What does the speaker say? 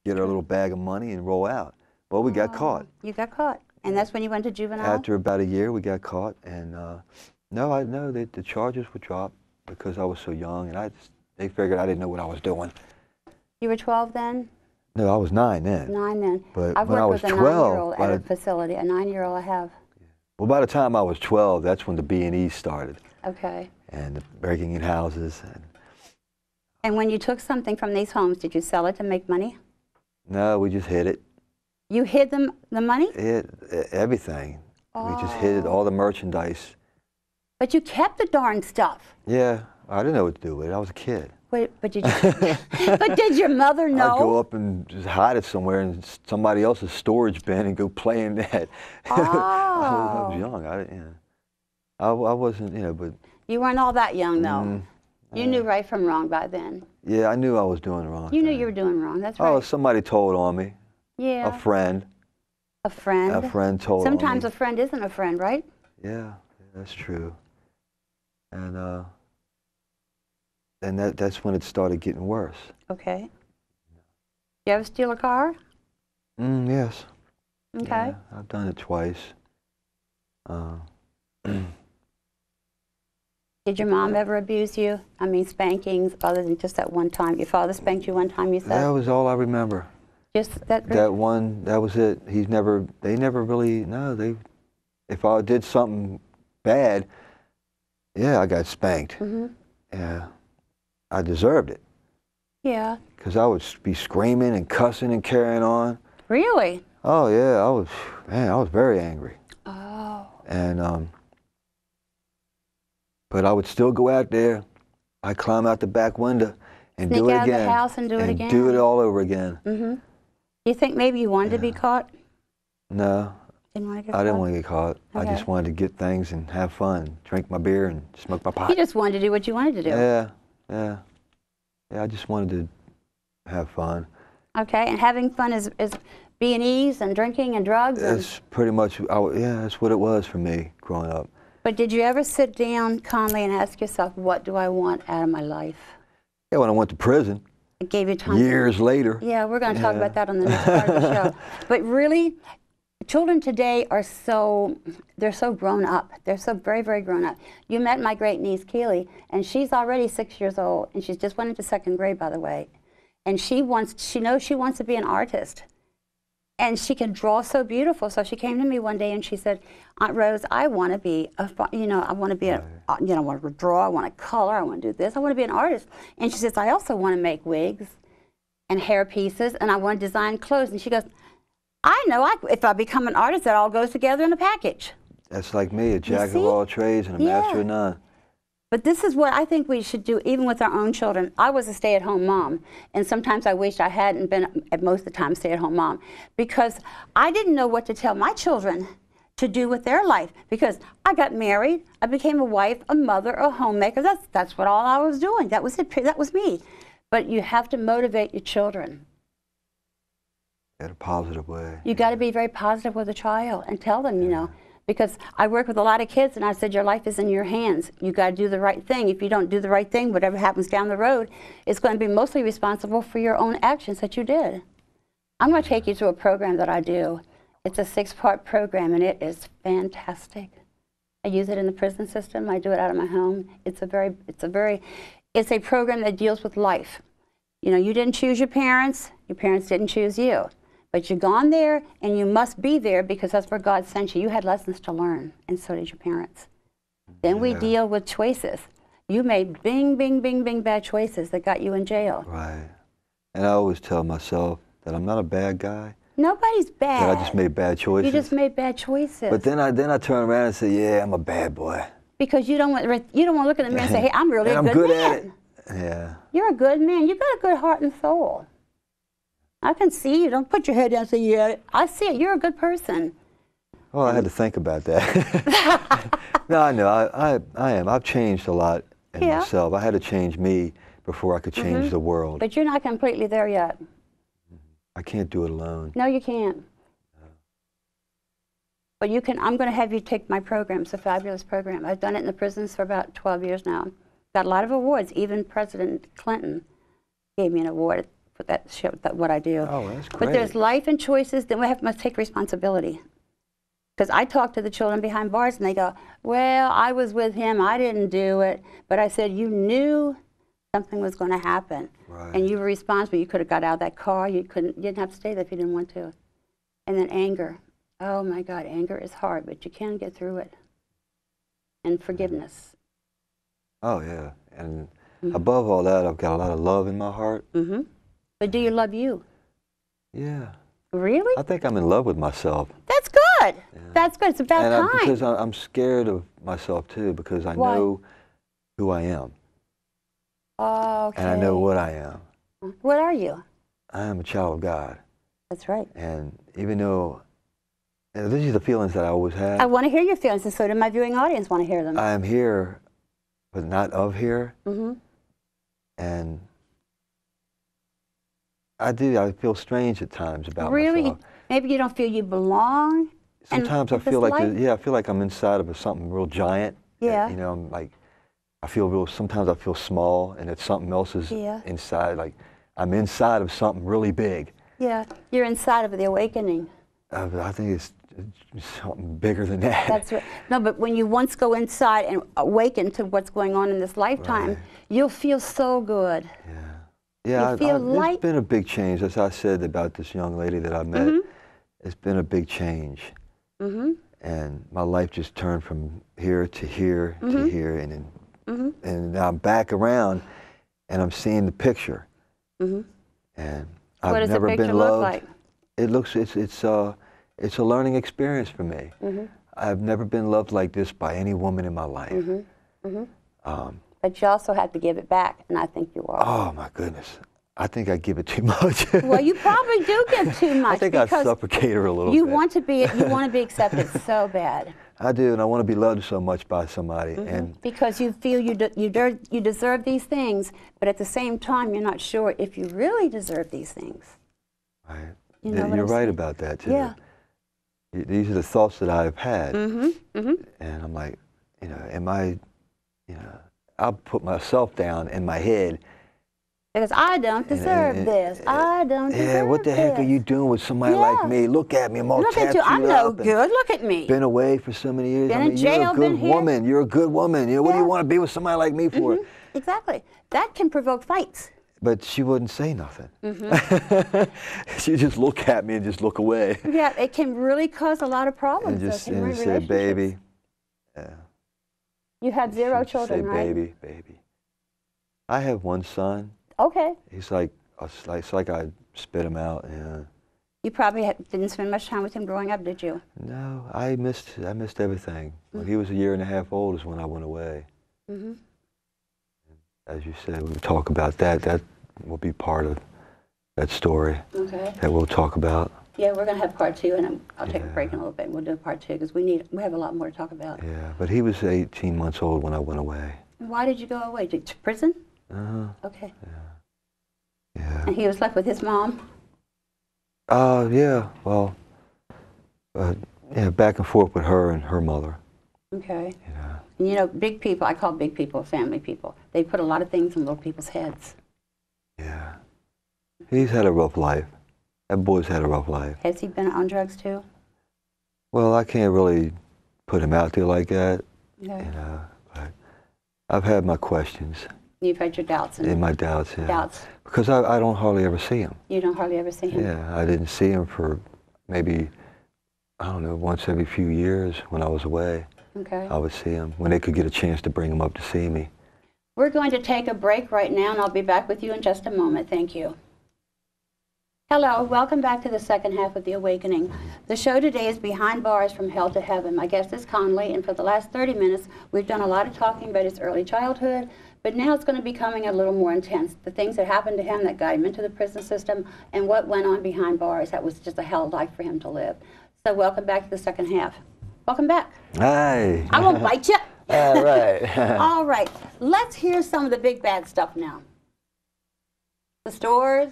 get our little bag of money and roll out. Well, we got caught. You got caught. And that's when you went to juvenile? After about a year, we got caught. And the charges were dropped because I was so young. And they figured I didn't know what I was doing. You were 12 then? No, I was 9 then. 9 then. But I've when I worked was with a 12, 9-year-old at a facility. A 9-year-old I have. Well, by the time I was 12, that's when the B&E started. Okay. And the breaking in houses. And when you took something from these homes, did you sell it to make money? No, we just hid it. You hid the money? Everything. We just hid it, all the merchandise. But you kept the darn stuff. Yeah, I didn't know what to do with it. I was a kid. Wait, but did you? But did your mother know? I'd go up and just hide it somewhere in somebody else's storage bin and go play in that. Oh. I was young. I wasn't, but. You weren't all that young, though. You knew right from wrong by then. Yeah, I knew I was doing wrong. You knew you were doing wrong. That's right. Oh, somebody told on me. Yeah. A friend. A friend. A friend told on me. Sometimes a friend isn't a friend, right? Yeah, that's true. And that's when it started getting worse. Okay. You ever steal a car? Yes. Okay. Yeah, I've done it twice. Did your mom ever abuse you? I mean, spankings, other than just that one time. Your father spanked you one time, you said? That was all I remember. Just that? That one, that was it. They never really, if I did something bad, yeah, I got spanked. Yeah, I deserved it. Yeah. Because I would be screaming and cussing and carrying on. Really? Oh, yeah, I was very angry. Oh. And, but I would still go out there. I'd climb out the back window and do it again. Sneak out of the house and do it again? And do it all over again. Do you think maybe you wanted to be caught? No. Didn't want to get caught? I didn't want to get caught. Okay. I just wanted to get things and have fun, drink my beer and smoke my pot. You just wanted to do what you wanted to do. Yeah, yeah. Yeah, I just wanted to have fun. Okay, and having fun is B&Es and drinking and drugs? That's pretty much, that's what it was for me growing up. But did you ever sit down, Conley, and ask yourself, what do I want out of my life? Yeah, when I went to prison. It gave you time. Years later. Yeah, we're going to talk about that on the next part of the show. But really, children today are they're so grown up. They're so very, very grown up. You met my great niece, Keely, and she's already 6 years old, and she's just went into 2nd grade, by the way. And she knows she wants to be an artist. And she can draw so beautiful. So she came to me one day and she said, Aunt Rose, I want to be I want to draw, I want to color, I want to do this, I want to be an artist. And she says, I also want to make wigs and hair pieces, and I want to design clothes. And she goes, I know if I become an artist, that all goes together in a package. That's like me, a jack of all trades and a master of none. But this is what I think we should do, even with our own children. I was a stay-at-home mom, and sometimes I wished I hadn't been, at most of the time, stay-at-home mom, because I didn't know what to tell my children to do with their life. Because I got married, I became a wife, a mother, a homemaker. That's what all I was doing. That was it. That was me. But you have to motivate your children. In a positive way. You got to be very positive with a child and tell them, because I work with a lot of kids, and I said, your life is in your hands. You got to do the right thing. If you don't do the right thing, whatever happens down the road, it's going to be mostly responsible for your own actions that you did. I'm going to take you to a program that I do. It's a 6-part program, and it is fantastic. I use it in the prison system. I do it out of my home. It's a program that deals with life. You didn't choose your parents didn't choose you. But you've gone there, and you must be there because that's where God sent you. You had lessons to learn, and so did your parents. Then we deal with choices. You made bing, bing, bing, bing bad choices that got you in jail. Right. And I always tell myself that I'm not a bad guy. Nobody's bad. That I just made bad choices. You just made bad choices. But then I turn around and say, yeah, I'm a bad boy. Because you don't want to look at the mirror and say, hey, I'm really a good man. At it. Yeah. You're a good man. You've got a good heart and soul. I can see you. Don't put your head down and say, yeah, I see it. You're a good person. Well, I had to think about that. No, I know. I am. I've changed a lot in myself. I had to change me before I could change the world. But you're not completely there yet. I can't do it alone. No, you can't. But you can. I'm going to have you take my program. It's a fabulous program. I've done it in the prisons for about 12 years now. Got a lot of awards. Even President Clinton gave me an award what I do. Oh, that's But great. there's life and choices, then we must take responsibility. Because I talk to the children behind bars and they go, well, I was with him, I didn't do it. But I said, you knew something was going to happen. Right. And you were responsible. You could have got out of that car. You didn't have to stay there if you didn't want to. And then anger. Oh my God, anger is hard, but you can get through it. And forgiveness. Oh, yeah. And above all that, I've got a lot of love in my heart. Mm-hmm. But do you love you? Yeah. Really? I think I'm in love with myself. That's good. Yeah. That's good. It's about And time. because I'm scared of myself, too, because I Why? know who I am. Okay. And I know what I am. What are you? I am a child of God. That's right. And even though, and these are the feelings that I always had. I want to hear your feelings, and so do my viewing audience want to hear them. I am here, but not of here. Mm-hmm. And I feel strange at times about Really? myself. Maybe you don't feel you belong? Sometimes I feel like, I feel like I'm inside of something real giant. Yeah. You know, I'm like, sometimes I feel small and it's something else is inside. Like, I'm inside of something really big. Yeah, you're inside of the awakening. I think it's something bigger than that. That's right. No, but when you once go inside and awaken to what's going on in this lifetime, Right. you'll feel so good. Yeah. Yeah, You feel there's light. been a big change. As I said about this young lady that I met, it's been a big change. Mm-hmm. And my life just turned from here to here to here, and then, and now I'm back around, and I'm seeing the picture. Mm-hmm. And What I've does the never picture been look loved. like? It looks it's a learning experience for me. Mm-hmm. I've never been loved like this by any woman in my life. Mm-hmm. Mm-hmm. But you also have to give it back, and I think you are. Oh my goodness. I think I give it too much. Well, you probably do give too much. I think I because suffocate her a little you bit. want to be accepted so bad. I do, and I want to be loved so much by somebody. And Because you feel you deserve these things, but at the same time, you're not sure if you really deserve these things. right. You know what You're I'm right saying? about that too. Yeah. These are the thoughts that I've had, Mm-hmm. Mm-hmm. and I'm like, I'll put myself down in my head. Because I don't deserve this. I don't deserve this. Yeah, what the heck are you doing with somebody like me? Look at me, I'm all Look at tattooed you. I'm no up and good. Look at me. Been away for so many years. Been I mean, in jail, you're a been good here. woman. You're a good woman. What do you Yeah. want to be with somebody like me for? Exactly. That can provoke fights. But she wouldn't say nothing. She'd just look at me and just look away. Yeah, it can really cause a lot of problems. And just though, can ruin say, relationships. baby. Yeah. You have 0 She'd children, say, right? baby, baby. I have one son. Okay. He's like, it's like I spit him out. Yeah. You probably didn't spend much time with him growing up, did you? No, I missed everything. When he was 1.5 years old is when I went away. Mm-hmm. As you said, we would talk about that. That will be part of that story Okay. that we'll talk about. Yeah, we're going to have part 2, and I'll take a Yeah. break in a little bit, and we'll do part 2, because we have a lot more to talk about. Yeah, but he was 18 months old when I went away. Why did you go away? To prison? Uh-huh. Okay. Yeah. And he was left with his mom? Yeah, well, yeah, back and forth with her and her mother. Okay. Yeah. And you know, big people, I call big people family people. They put a lot of things in little people's heads. Yeah. He's had a rough life. That boy's had a rough life. Has he been on drugs too? Well, I can't really put him out there like that, Okay. you know, but I've had my questions You've had your doubts and my doubts, yeah. doubts. Because I don't hardly ever see him. You don't hardly ever see him. Yeah, I didn't see him for maybe, I don't know, once every few years when I was away. Okay. I would see him when they could get a chance to bring him up to see me. We're going to take a break right now, and I'll be back with you in just a moment. Thank you. Hello, welcome back to the second half of The Awakening. The show today is Behind Bars from Hell to Heaven. My guest is Conley, and for the last 30 minutes, we've done a lot of talking about his early childhood, but now it's going to be becoming a little more intense. The things that happened to him that got him into the prison system, and what went on behind bars. That was just a hell life for him to live. So welcome back to the second half. Welcome back. Hi. I won't bite you. All right. All right, let's hear some of the big bad stuff now. The stores,